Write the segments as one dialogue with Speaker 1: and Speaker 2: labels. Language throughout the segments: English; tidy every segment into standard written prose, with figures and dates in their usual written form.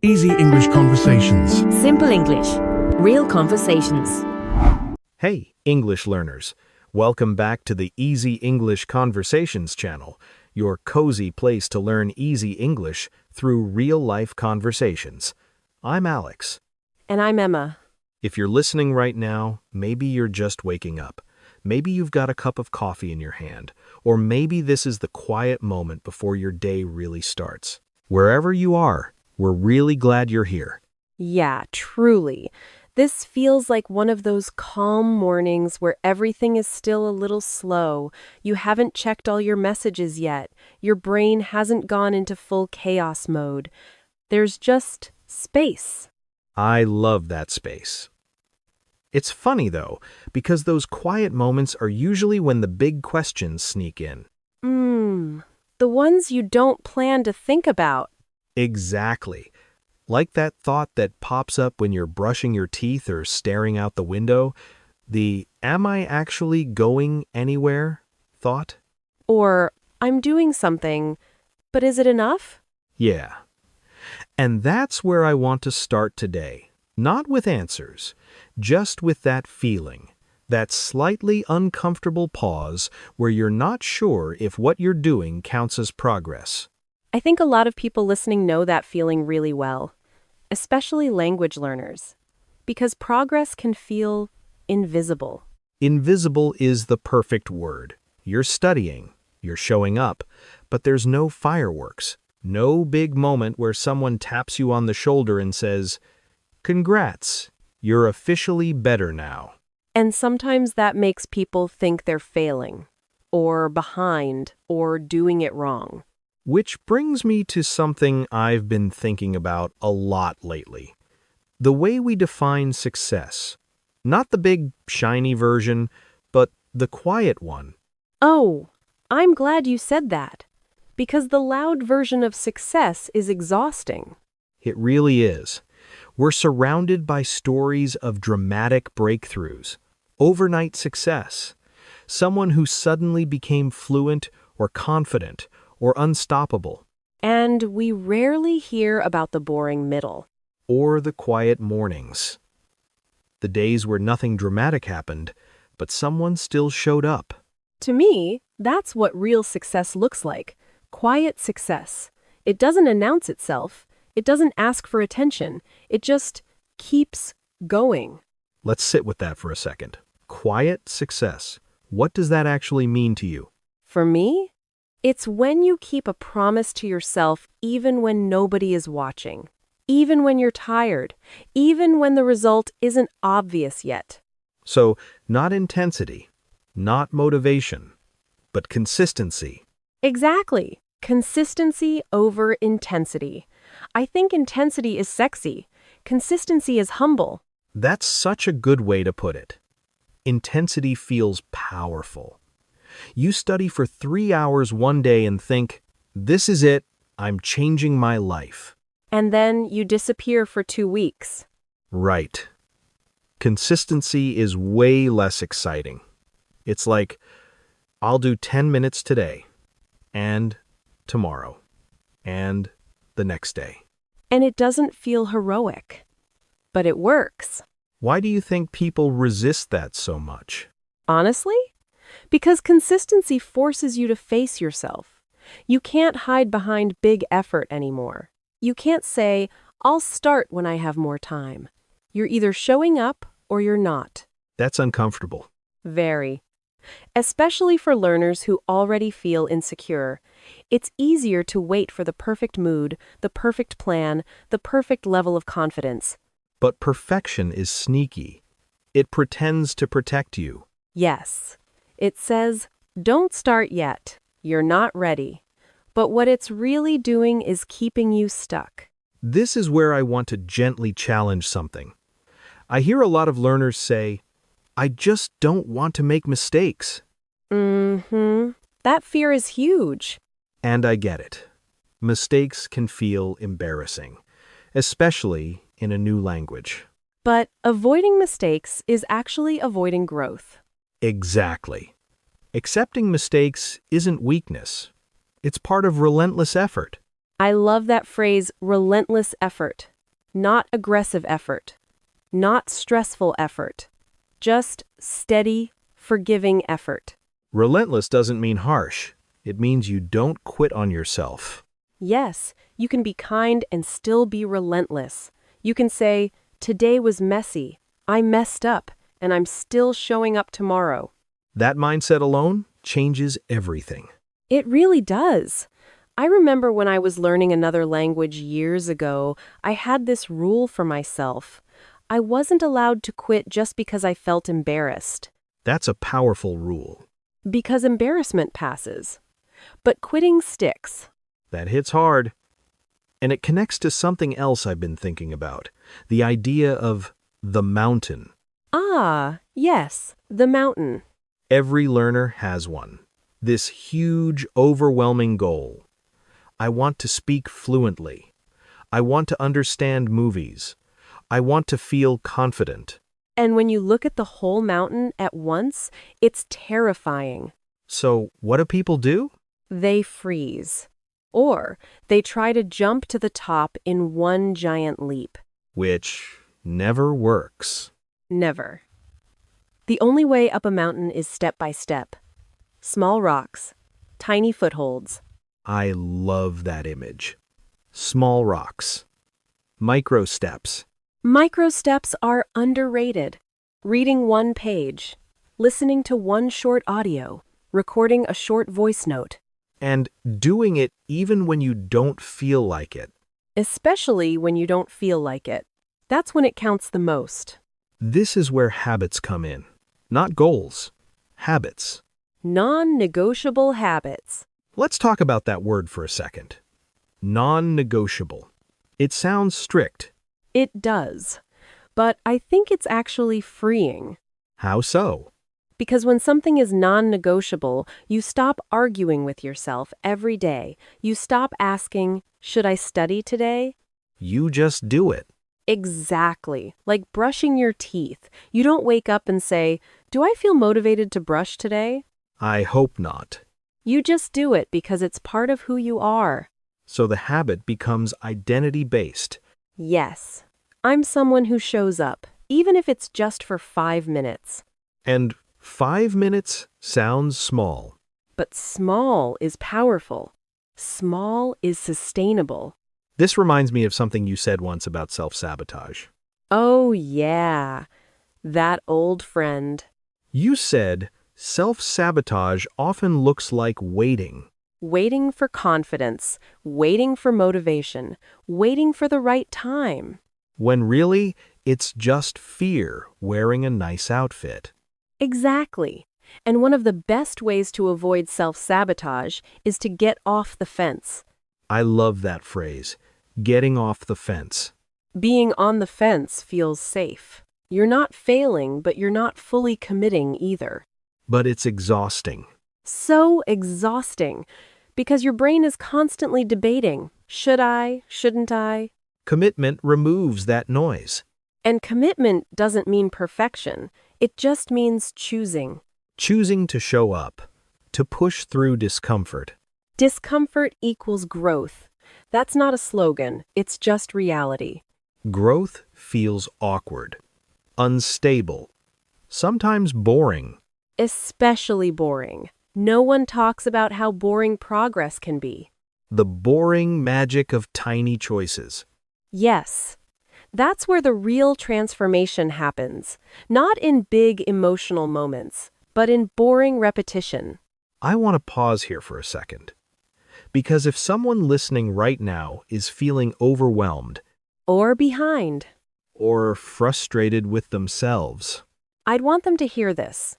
Speaker 1: Easy English conversations.
Speaker 2: Simple English. Real conversations.
Speaker 3: Hey, English learners. Welcome back to the Easy English Conversations channel, your cozy place to learn easy English through real-life conversations. I'm Alex.
Speaker 2: And I'm Emma.
Speaker 3: If you're listening right now, maybe you're just waking up. Maybe you've got a cup of coffee in your hand, or maybe this is the quiet moment before your day really starts. Wherever you are, we're really glad you're here.
Speaker 2: Yeah, truly. This feels like one of those calm mornings where everything is still a little slow. You haven't checked all your messages yet. Your brain hasn't gone into full chaos mode. There's just space.
Speaker 3: I love that space. It's funny, though, because those quiet moments are usually when the big questions sneak in.
Speaker 2: The ones you don't plan to think about.
Speaker 3: Exactly. Like that thought that pops up when you're brushing your teeth or staring out the window. The "am I actually going anywhere?" thought.
Speaker 2: Or, I'm doing something, but is it enough?
Speaker 3: Yeah. And that's where I want to start today. Not with answers, just with that feeling. That slightly uncomfortable pause where you're not sure if what you're doing counts as progress.
Speaker 2: I think a lot of people listening know that feeling really well, especially language learners, because progress can feel invisible.
Speaker 3: Invisible is the perfect word. You're studying, you're showing up, but there's no fireworks, no big moment where someone taps you on the shoulder and says, "Congrats, you're officially better now."
Speaker 2: And sometimes that makes people think they're failing, or behind, or doing it wrong.
Speaker 3: Which brings me to something I've been thinking about a lot lately. The way we define success. Not the big, shiny version, but the quiet one.
Speaker 2: Oh, I'm glad you said that, because the loud version of success is exhausting.
Speaker 3: It really is. We're surrounded by stories of dramatic breakthroughs, overnight success, someone who suddenly became fluent or confident or unstoppable.
Speaker 2: And we rarely hear about the boring middle.
Speaker 3: Or the quiet mornings. The days where nothing dramatic happened, but someone still showed up.
Speaker 2: To me, that's what real success looks like. Quiet success. It doesn't announce itself. It doesn't ask for attention. It just keeps going.
Speaker 3: Let's sit with that for a second. Quiet success. What does that actually mean to you?
Speaker 2: For me, it's when you keep a promise to yourself even when nobody is watching, even when you're tired, even when the result isn't obvious yet.
Speaker 3: So, not intensity, not motivation, but consistency.
Speaker 2: Exactly. Consistency over intensity. I think intensity is sexy. Consistency is humble.
Speaker 3: That's such a good way to put it. Intensity feels powerful. You study for 3 hours one day and think, "This is it, I'm changing my life."
Speaker 2: And then you disappear for 2 weeks.
Speaker 3: Right. Consistency is way less exciting. It's like, I'll do 10 minutes today, and tomorrow, and the next day.
Speaker 2: And it doesn't feel heroic. But it works.
Speaker 3: Why do you think people resist that so much?
Speaker 2: Honestly? Because consistency forces you to face yourself. You can't hide behind big effort anymore. You can't say, "I'll start when I have more time." You're either showing up or you're not.
Speaker 3: That's uncomfortable.
Speaker 2: Very. Especially for learners who already feel insecure. It's easier to wait for the perfect mood, the perfect plan, the perfect level of confidence.
Speaker 3: But perfection is sneaky. It pretends to protect you.
Speaker 2: Yes. It says, "Don't start yet. You're not ready." But what it's really doing is keeping you stuck.
Speaker 3: This is where I want to gently challenge something. I hear a lot of learners say, "I just don't want to make mistakes."
Speaker 2: That fear is huge.
Speaker 3: And I get it. Mistakes can feel embarrassing, especially in a new language.
Speaker 2: But avoiding mistakes is actually avoiding growth.
Speaker 3: Exactly. Accepting mistakes isn't weakness. It's part of relentless effort.
Speaker 2: I love that phrase, relentless effort. Not aggressive effort. Not stressful effort. Just steady, forgiving effort.
Speaker 3: Relentless doesn't mean harsh. It means you don't quit on yourself.
Speaker 2: Yes, you can be kind and still be relentless. You can say, today was messy. I messed up, and I'm still showing up tomorrow.
Speaker 3: That mindset alone changes everything.
Speaker 2: It really does. I remember when I was learning another language years ago, I had this rule for myself. I wasn't allowed to quit just because I felt embarrassed,
Speaker 3: That's a powerful rule.
Speaker 2: because embarrassment passes. But quitting sticks.
Speaker 3: That hits hard. And it connects to something else I've been thinking about, the idea of the mountain.
Speaker 2: Ah, yes, the mountain.
Speaker 3: Every learner has one. This huge, overwhelming goal. I want to speak fluently. I want to understand movies. I want to feel confident.
Speaker 2: And when you look at the whole mountain at once, it's terrifying.
Speaker 3: So, what do people do?
Speaker 2: They freeze. Or they try to jump to the top in one giant leap.
Speaker 3: Which never works.
Speaker 2: Never. The only way up a mountain is step by step. Small rocks, tiny footholds.
Speaker 3: I love that image. Small rocks. Micro steps.
Speaker 2: Micro steps are underrated. Reading one page, listening to one short audio, recording a short voice note.
Speaker 3: And doing it even when you don't feel like it.
Speaker 2: Especially when you don't feel like it. That's when it counts the most.
Speaker 3: This is where habits come in. Not goals. Habits.
Speaker 2: Non-negotiable habits.
Speaker 3: Let's talk about that word for a second. Non-negotiable. It sounds strict.
Speaker 2: It does. But I think it's actually freeing.
Speaker 3: How so?
Speaker 2: Because when something is non-negotiable, you stop arguing with yourself every day. You stop asking, should I study today?
Speaker 3: You just do it.
Speaker 2: Exactly. Like brushing your teeth. You don't wake up and say, do I feel motivated to brush today?
Speaker 3: I hope not.
Speaker 2: You just do it because it's part of who you are.
Speaker 3: So the habit becomes identity-based.
Speaker 2: Yes. I'm someone who shows up, even if it's just for 5 minutes.
Speaker 3: And 5 minutes sounds small.
Speaker 2: But small is powerful. Small is sustainable.
Speaker 3: This reminds me of something you said once about self-sabotage.
Speaker 2: Oh, yeah. That old friend.
Speaker 3: You said self-sabotage often looks like waiting.
Speaker 2: Waiting for confidence, waiting for motivation, waiting for the right time.
Speaker 3: When really, it's just fear wearing a nice outfit.
Speaker 2: Exactly. And one of the best ways to avoid self-sabotage is to get off the fence.
Speaker 3: I love that phrase, getting off the fence.
Speaker 2: Being on the fence feels safe. You're not failing, but you're not fully committing either.
Speaker 3: But it's exhausting.
Speaker 2: So exhausting, because your brain is constantly debating, should I, shouldn't I?
Speaker 3: Commitment removes that noise.
Speaker 2: And commitment doesn't mean perfection. It just means choosing.
Speaker 3: Choosing to show up, to push through discomfort.
Speaker 2: Discomfort equals growth. That's not a slogan, it's just reality.
Speaker 3: Growth feels awkward, unstable, sometimes boring.
Speaker 2: Especially boring. No one talks about how boring progress can be.
Speaker 3: The boring magic of tiny choices.
Speaker 2: Yes, that's where the real transformation happens, not in big emotional moments, but in boring repetition.
Speaker 3: I want to pause here for a second. Because if someone listening right now is feeling overwhelmed
Speaker 2: Or behind.
Speaker 3: or frustrated with themselves,
Speaker 2: I'd want them to hear this.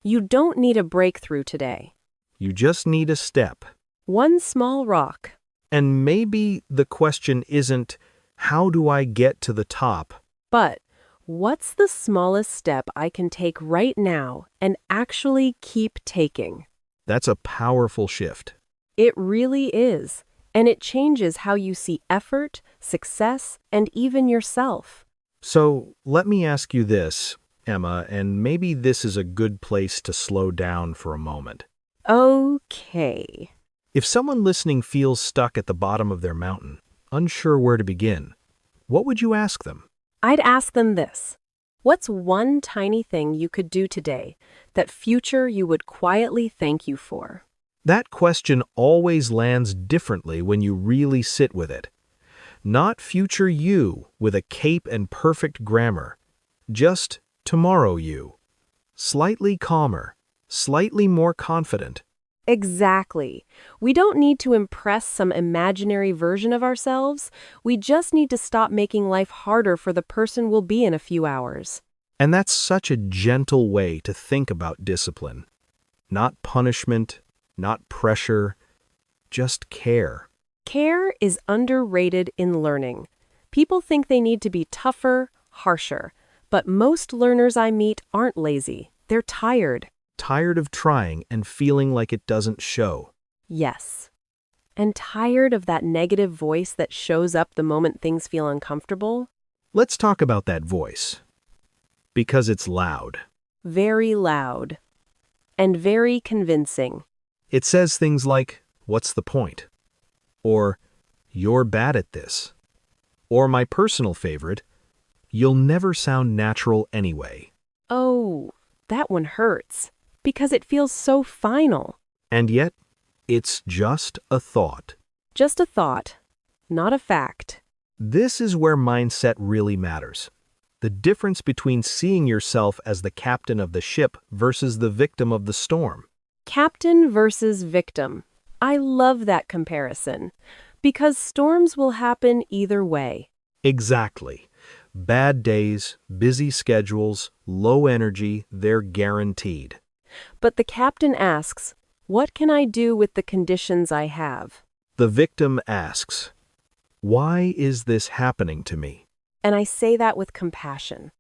Speaker 2: You don't need a breakthrough today.
Speaker 3: you just need a step.
Speaker 2: One small rock.
Speaker 3: And maybe the question isn't, how do I get to the top?
Speaker 2: But what's the smallest step I can take right now and actually keep taking?
Speaker 3: That's a powerful shift.
Speaker 2: It really is. And it changes how you see effort, success, and even yourself.
Speaker 3: So let me ask you this, Emma, and maybe this is a good place to slow down for a moment.
Speaker 2: Okay.
Speaker 3: If someone listening feels stuck at the bottom of their mountain, unsure where to begin, what would you ask them?
Speaker 2: I'd ask them this. What's one tiny thing you could do today that future you would quietly thank you for?
Speaker 3: That question always lands differently when you really sit with it. Not future you with a cape and perfect grammar, just tomorrow you. Slightly calmer, slightly more confident.
Speaker 2: Exactly. We don't need to impress some imaginary version of ourselves. We just need to stop making life harder for the person we'll be in a few hours.
Speaker 3: And that's such a gentle way to think about discipline. Not punishment, not pressure, just care.
Speaker 2: Care is underrated in learning. People think they need to be tougher, harsher, but most learners I meet aren't lazy. They're tired.
Speaker 3: Tired of trying and feeling like it doesn't show.
Speaker 2: Yes. And tired of that negative voice that shows up the moment things feel uncomfortable?
Speaker 3: Let's talk about that voice. Because it's loud.
Speaker 2: Very loud. And very convincing.
Speaker 3: It says things like, "What's the point?" Or, "You're bad at this." Or my personal favorite, "You'll never sound natural anyway."
Speaker 2: Oh, that one hurts. Because it feels so final.
Speaker 3: And yet, it's just a thought.
Speaker 2: Just a thought, not a fact.
Speaker 3: This is where mindset really matters. The difference between seeing yourself as the captain of the ship versus the victim of the storm.
Speaker 2: Captain versus victim. I love that comparison. Because storms will happen either way.
Speaker 3: Exactly. Bad days, busy schedules, low energy, they're guaranteed.
Speaker 2: But the captain asks, what can I do with the conditions I have?
Speaker 3: The victim asks, "Why is this happening to me?"
Speaker 2: And I say that with compassion.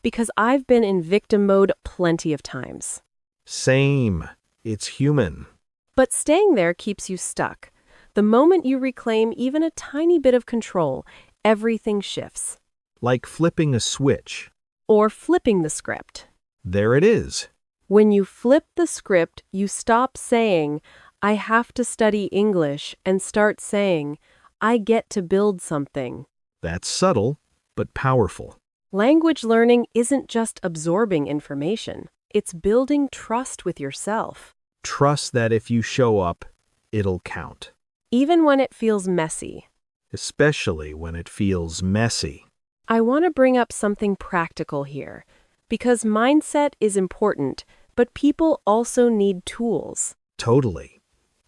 Speaker 2: Because I've been in victim mode plenty of times.
Speaker 3: Same. It's human.
Speaker 2: But staying there keeps you stuck. The moment you reclaim even a tiny bit of control, everything shifts.
Speaker 3: Like flipping a switch.
Speaker 2: Or flipping the script.
Speaker 3: There it is.
Speaker 2: When you flip the script, you stop saying, I have to study English, and start saying, I get to build something.
Speaker 3: That's subtle, but powerful.
Speaker 2: Language learning isn't just absorbing information. It's building trust with yourself.
Speaker 3: Trust that if you show up, it'll count.
Speaker 2: Even when it feels messy.
Speaker 3: Especially when it feels messy.
Speaker 2: I want to bring up something practical here. Because mindset is important, but people also need tools.
Speaker 3: Totally.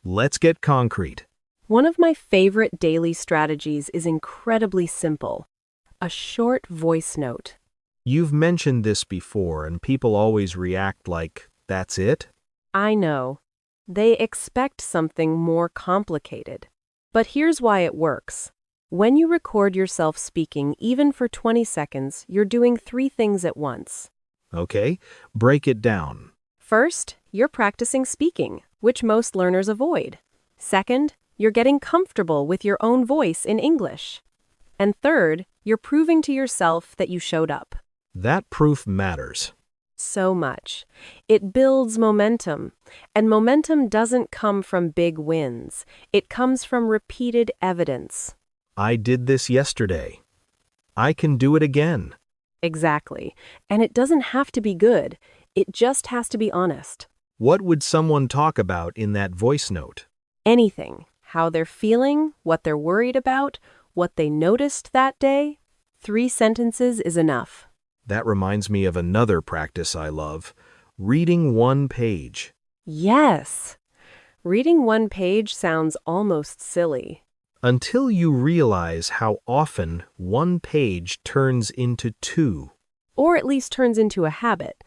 Speaker 3: Let's get concrete.
Speaker 2: One of my favorite daily strategies is incredibly simple. A short voice note.
Speaker 3: You've mentioned this before, and people always react like, "That's it?"
Speaker 2: I know. They expect something more complicated. But here's why it works. When you record yourself speaking, even for 20 seconds, you're doing 3 things at once.
Speaker 3: Okay, break it down.
Speaker 2: First, you're practicing speaking, which most learners avoid. Second, you're getting comfortable with your own voice in English. And third, you're proving to yourself that you showed up.
Speaker 3: That proof matters.
Speaker 2: So much. It builds momentum. And momentum doesn't come from big wins. It comes from repeated evidence.
Speaker 3: I did this yesterday. I can do it again.
Speaker 2: Exactly. And it doesn't have to be good. It just has to be honest.
Speaker 3: What would someone talk about in that voice note?
Speaker 2: Anything. How they're feeling, what they're worried about, what they noticed that day. 3 sentences is enough.
Speaker 3: That reminds me of another practice I love. Reading one page.
Speaker 2: Yes. Reading one page sounds almost silly.
Speaker 3: Until you realize how often one page turns into 2.
Speaker 2: Or at least turns into a habit.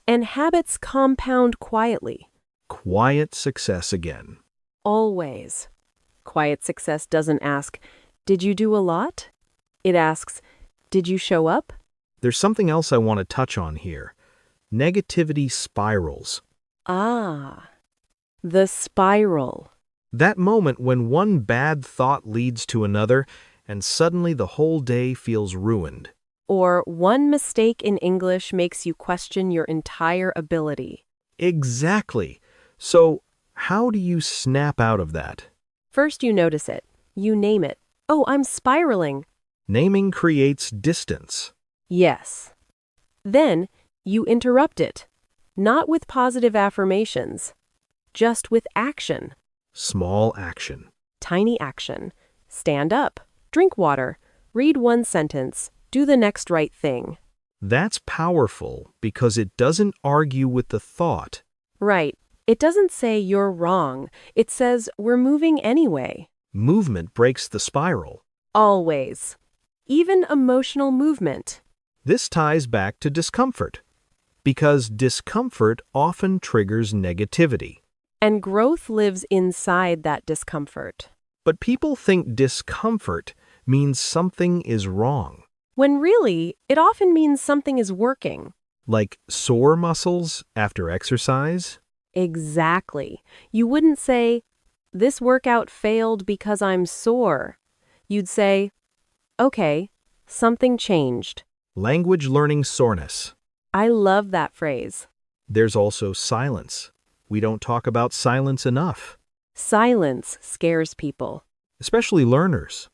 Speaker 2: And habits compound quietly.
Speaker 3: Quiet success again.
Speaker 2: Always. Quiet success doesn't ask, did you do a lot? It asks, did you show up?
Speaker 3: There's something else I want to touch on here. Negativity spirals.
Speaker 2: Ah, the spiral.
Speaker 3: That moment when one bad thought leads to another, and suddenly the whole day feels ruined.
Speaker 2: Or one mistake in English makes you question your entire ability.
Speaker 3: Exactly. So, How do you snap out of that?
Speaker 2: First, you notice it. You name it. Oh, I'm spiraling.
Speaker 3: Naming creates distance.
Speaker 2: Yes. Then, you interrupt it. Not with positive affirmations, just with action.
Speaker 3: Small action.
Speaker 2: Tiny action. Stand up. Drink water. Read one sentence. Do the next right thing.
Speaker 3: That's powerful because it doesn't argue with the thought.
Speaker 2: Right. It doesn't say you're wrong. It says we're moving anyway.
Speaker 3: Movement breaks the spiral.
Speaker 2: Always. Even emotional movement.
Speaker 3: This ties back to discomfort, because discomfort often triggers negativity.
Speaker 2: And growth lives inside that discomfort.
Speaker 3: But people think discomfort means something is wrong,
Speaker 2: When really, it often means something is working.
Speaker 3: like sore muscles after exercise.
Speaker 2: Exactly. You wouldn't say, this workout failed because I'm sore. You'd say, okay, something changed.
Speaker 3: Language learning soreness.
Speaker 2: I love that phrase.
Speaker 3: There's also silence. We don't talk about silence enough,
Speaker 2: Silence scares people.
Speaker 3: especially learners.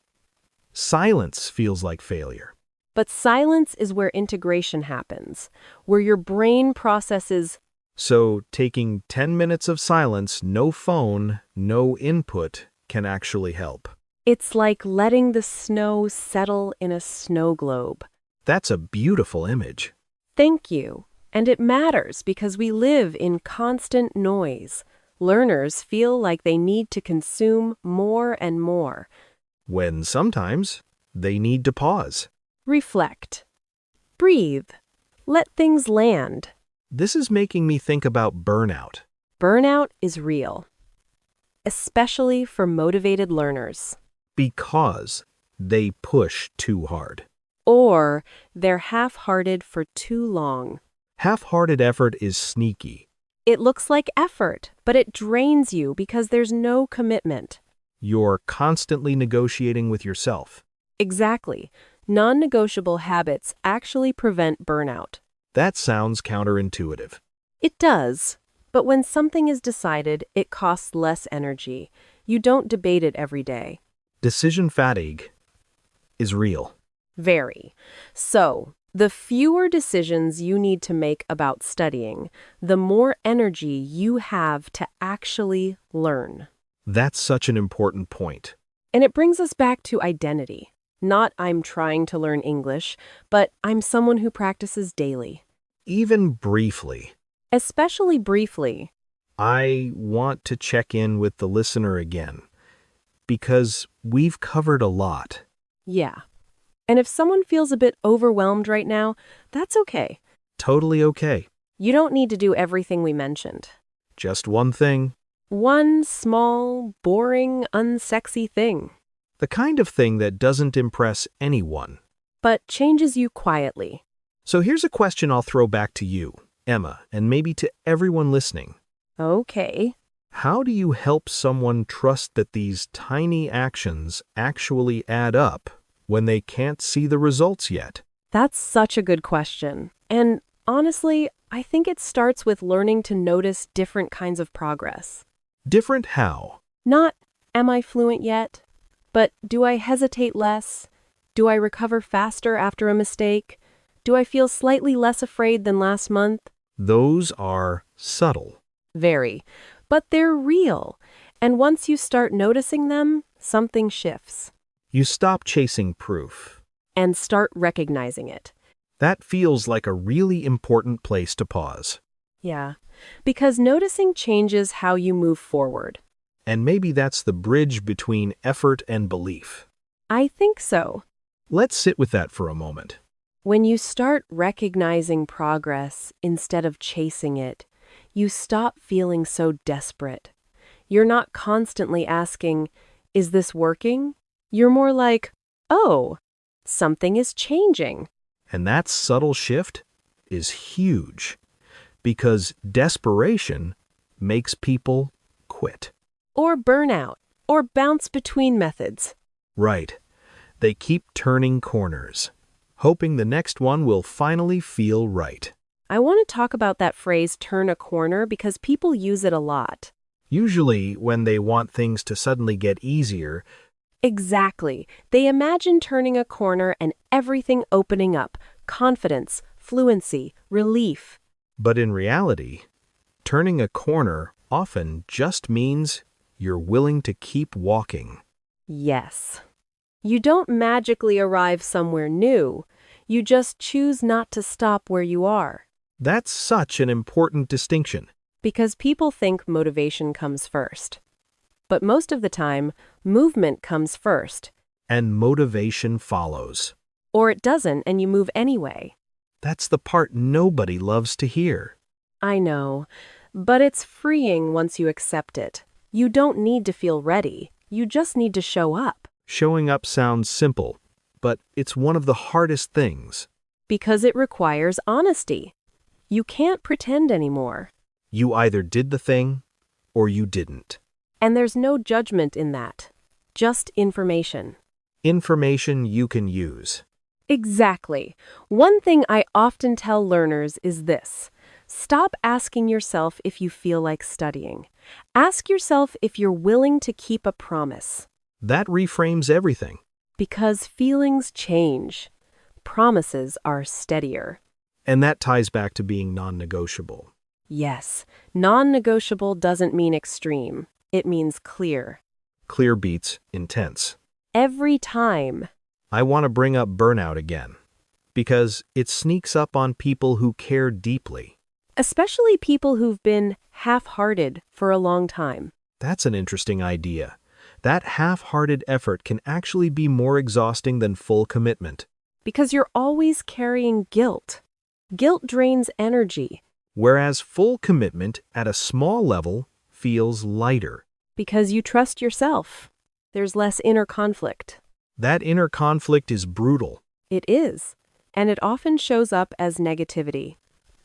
Speaker 3: Silence feels like failure.
Speaker 2: But silence is where integration happens, where your brain processes,
Speaker 3: So taking 10 minutes of silence, no phone, no input, can actually help.
Speaker 2: it's like letting the snow settle in a snow globe.
Speaker 3: That's a beautiful image.
Speaker 2: Thank you. And it matters because we live in constant noise. Learners feel like they need to consume more and more.
Speaker 3: When sometimes they need to pause.
Speaker 2: Reflect. Breathe. Let things land.
Speaker 3: This is making me think about burnout.
Speaker 2: Burnout is real, especially for motivated learners.
Speaker 3: Because they push too hard.
Speaker 2: Or they're half-hearted for too long.
Speaker 3: Half-hearted effort is sneaky.
Speaker 2: It looks like effort, but it drains you because there's no commitment.
Speaker 3: You're constantly negotiating with yourself.
Speaker 2: Exactly. Non-negotiable habits actually prevent burnout.
Speaker 3: That sounds counterintuitive.
Speaker 2: It does, but when something is decided, it costs less energy. You don't debate it every day.
Speaker 3: Decision fatigue is real.
Speaker 2: Very. So, the fewer decisions you need to make about studying, the more energy you have to actually learn.
Speaker 3: That's such an important point.
Speaker 2: And it brings us back to identity. Not I'm trying to learn English, but I'm someone who practices daily.
Speaker 3: Even briefly,
Speaker 2: Especially briefly.
Speaker 3: I want to check in with the listener again, because we've covered a lot.
Speaker 2: Yeah. And if someone feels a bit overwhelmed right now, that's okay.
Speaker 3: Totally okay.
Speaker 2: You don't need to do everything we mentioned.
Speaker 3: Just one thing.
Speaker 2: One small, boring, unsexy thing,
Speaker 3: The kind of thing that doesn't impress anyone.
Speaker 2: but changes you quietly.
Speaker 3: So here's a question I'll throw back to you, Emma, and maybe to everyone listening.
Speaker 2: Okay.
Speaker 3: How do you help someone trust that these tiny actions actually add up when they can't see the results yet?
Speaker 2: That's such a good question. And honestly, I think it starts with learning to notice different kinds of progress.
Speaker 3: Different how?
Speaker 2: Not, am I fluent yet? But do I hesitate less? Do I recover faster after a mistake? Do I feel slightly less afraid than last month?
Speaker 3: Those are subtle.
Speaker 2: Very. But they're real. And once you start noticing them, something shifts.
Speaker 3: You stop chasing proof.
Speaker 2: And start recognizing it.
Speaker 3: That feels like a really important place to pause.
Speaker 2: Yeah. Because noticing changes how you move forward.
Speaker 3: And maybe that's the bridge between effort and belief.
Speaker 2: I think so.
Speaker 3: Let's sit with that for a moment.
Speaker 2: When you start recognizing progress instead of chasing it, you stop feeling so desperate. You're not constantly asking, is this working? You're more like, oh, something is changing.
Speaker 3: And that subtle shift is huge, because desperation makes people quit.
Speaker 2: Or burnout, or bounce between methods.
Speaker 3: Right. They keep turning corners, hoping the next one will finally feel right.
Speaker 2: I want to talk about that phrase, turn a corner, because people use it a lot.
Speaker 3: Usually, when they want things to suddenly get easier,
Speaker 2: Exactly. They imagine turning a corner and everything opening up. Confidence, fluency, relief.
Speaker 3: but in reality, turning a corner often just means you're willing to keep walking.
Speaker 2: Yes. You don't magically arrive somewhere new. You just choose not to stop where you are.
Speaker 3: That's such an important distinction.
Speaker 2: Because people think motivation comes first. But most of the time, movement comes first.
Speaker 3: And motivation follows.
Speaker 2: Or it doesn't and you move anyway.
Speaker 3: That's the part nobody loves to hear.
Speaker 2: I know, but it's freeing once you accept it. You don't need to feel ready. You just need to show up.
Speaker 3: Showing up sounds simple, but it's one of the hardest things.
Speaker 2: Because it requires honesty. You can't pretend anymore.
Speaker 3: You either did the thing or you didn't.
Speaker 2: And there's no judgment in that. Just information.
Speaker 3: Information you can use.
Speaker 2: Exactly. One thing I often tell learners is this. Stop asking yourself if you feel like studying. Ask yourself if you're willing to keep a promise.
Speaker 3: That reframes everything.
Speaker 2: Because feelings change. Promises are steadier.
Speaker 3: And that ties back to being non-negotiable.
Speaker 2: Yes, non-negotiable doesn't mean extreme. It means clear.
Speaker 3: Clear beats intense.
Speaker 2: Every time.
Speaker 3: I want to bring up burnout again, because it sneaks up on people who care deeply.
Speaker 2: Especially people who've been half-hearted for a long time.
Speaker 3: That's an interesting idea. That half-hearted effort can actually be more exhausting than full commitment.
Speaker 2: Because you're always carrying guilt. Guilt drains energy.
Speaker 3: Whereas full commitment at a small level feels lighter.
Speaker 2: Because you trust yourself. There's less inner conflict.
Speaker 3: That inner conflict is brutal.
Speaker 2: It is. And it often shows up as negativity.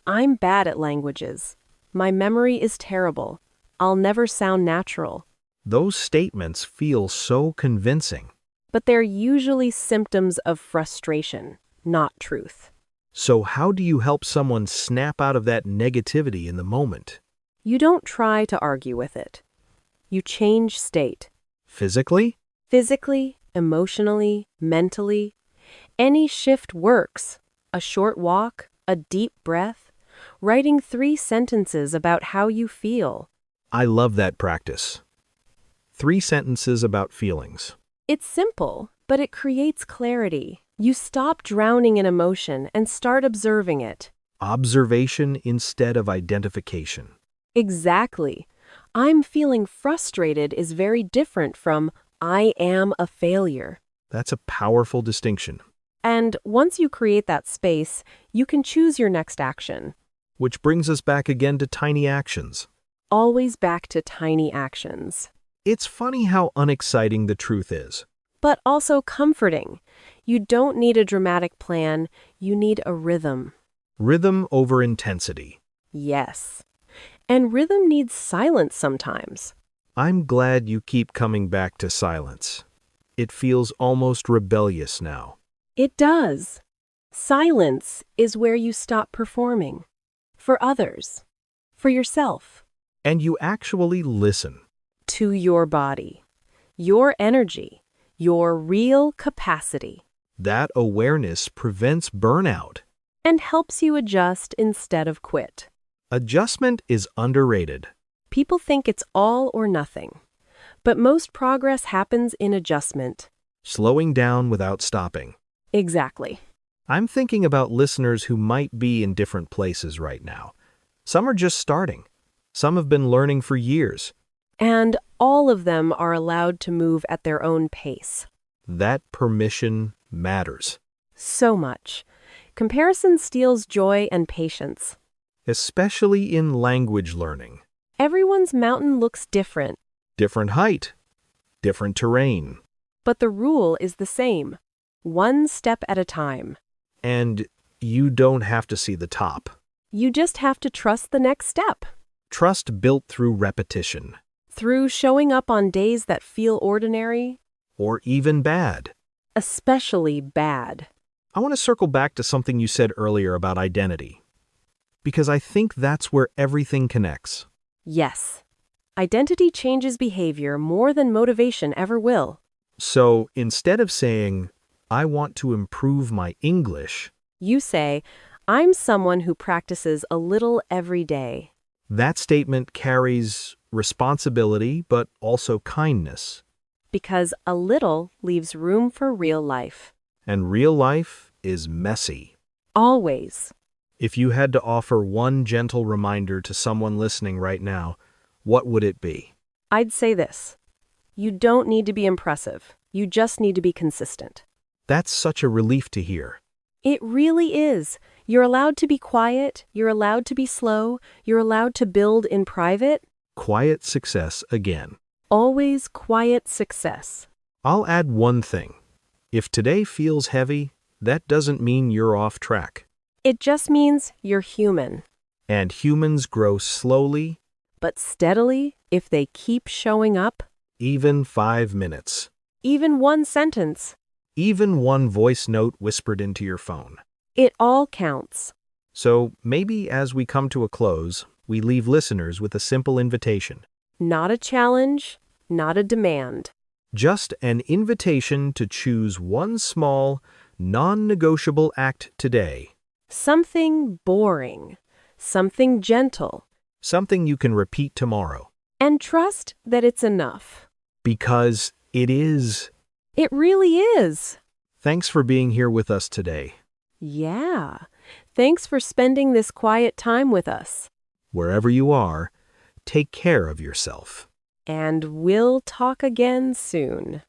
Speaker 2: I'm bad at languages. My memory is terrible. I'll never sound natural.
Speaker 3: Those statements feel so convincing.
Speaker 2: But they're usually symptoms of frustration, not truth.
Speaker 3: So how do you help someone snap out of that negativity in the moment?
Speaker 2: You don't try to argue with it. You change state.
Speaker 3: Physically?
Speaker 2: Physically, emotionally, mentally. Any shift works. A short walk, a deep breath, writing 3 sentences about how you feel.
Speaker 3: I love that practice. 3 sentences about feelings.
Speaker 2: It's simple, but it creates clarity. You stop drowning in emotion and start observing it.
Speaker 3: Observation instead of identification.
Speaker 2: Exactly. I'm feeling frustrated is very different from I am a failure.
Speaker 3: That's a powerful distinction.
Speaker 2: And once you create that space, you can choose your next action.
Speaker 3: Which brings us back again to tiny actions.
Speaker 2: Always back to tiny actions.
Speaker 3: It's funny how unexciting the truth is.
Speaker 2: But also comforting. You don't need a dramatic plan, you need a rhythm.
Speaker 3: Rhythm over intensity.
Speaker 2: Yes. And rhythm needs silence sometimes.
Speaker 3: I'm glad you keep coming back to silence. It feels almost rebellious now.
Speaker 2: It does. Silence is where you stop performing. For others. For yourself.
Speaker 3: And you actually listen.
Speaker 2: To your body. Your energy. Your real capacity.
Speaker 3: That awareness prevents burnout.
Speaker 2: And helps you adjust instead of quit.
Speaker 3: Adjustment is underrated.
Speaker 2: People think it's all or nothing. But most progress happens in adjustment.
Speaker 3: Slowing down without stopping.
Speaker 2: Exactly.
Speaker 3: I'm thinking about listeners who might be in different places right now. Some are just starting. Some have been learning for years.
Speaker 2: And all of them are allowed to move at their own pace.
Speaker 3: That permission matters.
Speaker 2: So much. Comparison steals joy and patience.
Speaker 3: Especially in language learning.
Speaker 2: Everyone's mountain looks different.
Speaker 3: Different height. Different terrain.
Speaker 2: But the rule is the same. One step at a time.
Speaker 3: And you don't have to see the top.
Speaker 2: You just have to trust the next step.
Speaker 3: Trust built through repetition.
Speaker 2: Through showing up on days that feel ordinary.
Speaker 3: Or even bad.
Speaker 2: Especially bad.
Speaker 3: I want to circle back to something you said earlier about identity. Because I think that's where everything connects.
Speaker 2: Yes. Identity changes behavior more than motivation ever will.
Speaker 3: So instead of saying, I want to improve my English,
Speaker 2: You say, I'm someone who practices a little every day.
Speaker 3: that statement carries responsibility but also kindness.
Speaker 2: Because a little leaves room for real life.
Speaker 3: And real life is messy.
Speaker 2: Always.
Speaker 3: If you had to offer one gentle reminder to someone listening right now, what would it be?
Speaker 2: I'd say this. You don't need to be impressive. You just need to be consistent.
Speaker 3: That's such a relief to hear.
Speaker 2: It really is. You're allowed to be quiet. You're allowed to be slow. You're allowed to build in private.
Speaker 3: Quiet success again.
Speaker 2: Always quiet success.
Speaker 3: I'll add one thing. If today feels heavy, that doesn't mean you're off track.
Speaker 2: It just means you're human.
Speaker 3: And humans grow slowly,
Speaker 2: But steadily, if they keep showing up,
Speaker 3: even 5 minutes.
Speaker 2: even one sentence,
Speaker 3: Even one voice note whispered into your phone.
Speaker 2: it all counts.
Speaker 3: So maybe as we come to a close, we leave listeners with a simple invitation.
Speaker 2: Not a challenge, not a demand.
Speaker 3: Just an invitation to choose one small, non-negotiable act today.
Speaker 2: Something boring, something gentle,
Speaker 3: Something you can repeat tomorrow.
Speaker 2: and trust that it's enough.
Speaker 3: Because it is.
Speaker 2: It really is.
Speaker 3: Thanks for being here with us today.
Speaker 2: Yeah. Thanks for spending this quiet time with us.
Speaker 3: Wherever you are, take care of yourself.
Speaker 2: And we'll talk again soon.